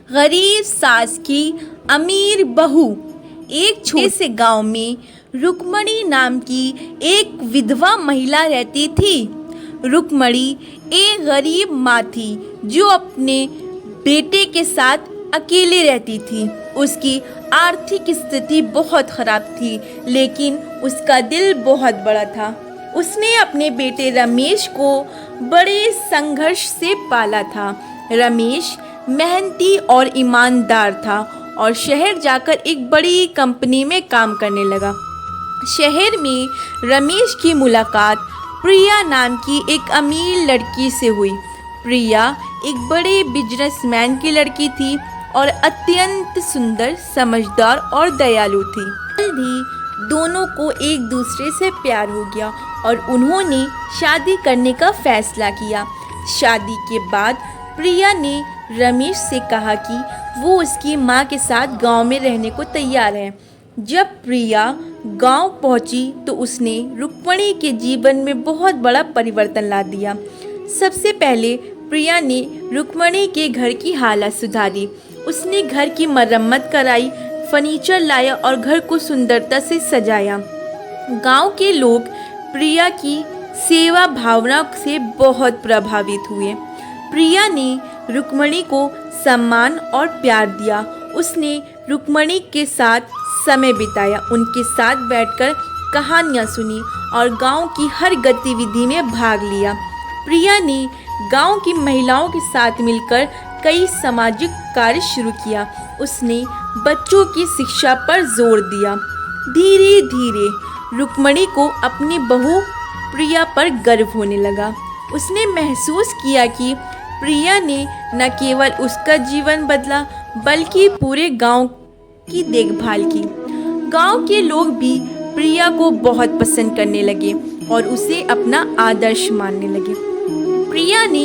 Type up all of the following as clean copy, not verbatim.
गरीब सास की अमीर बहू। एक छोटे से गांव में रुक्मणी नाम की एक विधवा महिला रहती थी। रुक्मणी एक गरीब माँ थी जो अपने बेटे के साथ अकेले रहती थी। उसकी आर्थिक स्थिति बहुत खराब थी, लेकिन उसका दिल बहुत बड़ा था। उसने अपने बेटे रमेश को बड़े संघर्ष से पाला था। रमेश मेहनती और ईमानदार था और शहर जाकर एक बड़ी कंपनी में काम करने लगा। शहर में रमेश की मुलाकात प्रिया नाम की एक अमीर लड़की से हुई। प्रिया एक बड़े बिजनेसमैन की लड़की थी और अत्यंत सुंदर, समझदार और दयालु थी। जल्दी दोनों को एक दूसरे से प्यार हो गया और उन्होंने शादी करने का फैसला किया। शादी के बाद प्रिया ने रमेश से कहा कि वो उसकी माँ के साथ गांव में रहने को तैयार है। जब प्रिया गांव पहुंची तो उसने रुक्मणी के जीवन में बहुत बड़ा परिवर्तन ला दिया। सबसे पहले प्रिया ने रुक्मणी के घर की हालत सुधारी। उसने घर की मरम्मत कराई, फर्नीचर लाया और घर को सुंदरता से सजाया। गांव के लोग प्रिया की सेवा भावना से बहुत प्रभावित हुए। प्रिया ने रुक्मणी को सम्मान और प्यार दिया। उसने रुक्मणी के साथ समय बिताया, उनके साथ बैठकर कहानियाँ सुनी और गांव की हर गतिविधि में भाग लिया। प्रिया ने गांव की महिलाओं के साथ मिलकर कई सामाजिक कार्य शुरू किया। उसने बच्चों की शिक्षा पर जोर दिया। धीरे धीरे रुक्मणी को अपनी बहू प्रिया पर गर्व होने लगा। उसने महसूस किया कि प्रिया ने न केवल उसका जीवन बदला बल्कि पूरे गांव की देखभाल की। गांव के लोग भी प्रिया को बहुत पसंद करने लगे और उसे अपना आदर्श मानने लगे। प्रिया ने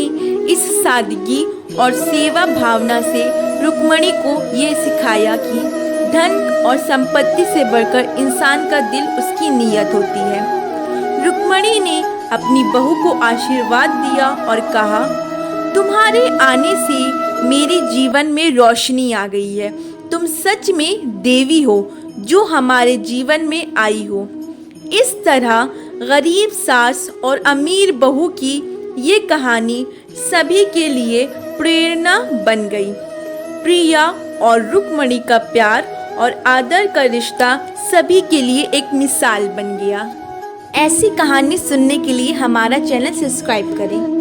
इस सादगी और सेवा भावना से रुक्मणी को ये सिखाया कि धन और संपत्ति से बढ़कर इंसान का दिल उसकी नीयत होती है। रुक्मणी ने अपनी बहू को आशीर्वाद दिया और कहा, तुम्हारे आने से मेरे जीवन में रोशनी आ गई है। तुम सच में देवी हो जो हमारे जीवन में आई हो। इस तरह गरीब सास और अमीर बहू की ये कहानी सभी के लिए प्रेरणा बन गई। प्रिया और रुक्मणी का प्यार और आदर का रिश्ता सभी के लिए एक मिसाल बन गया। ऐसी कहानी सुनने के लिए हमारा चैनल सब्सक्राइब करें।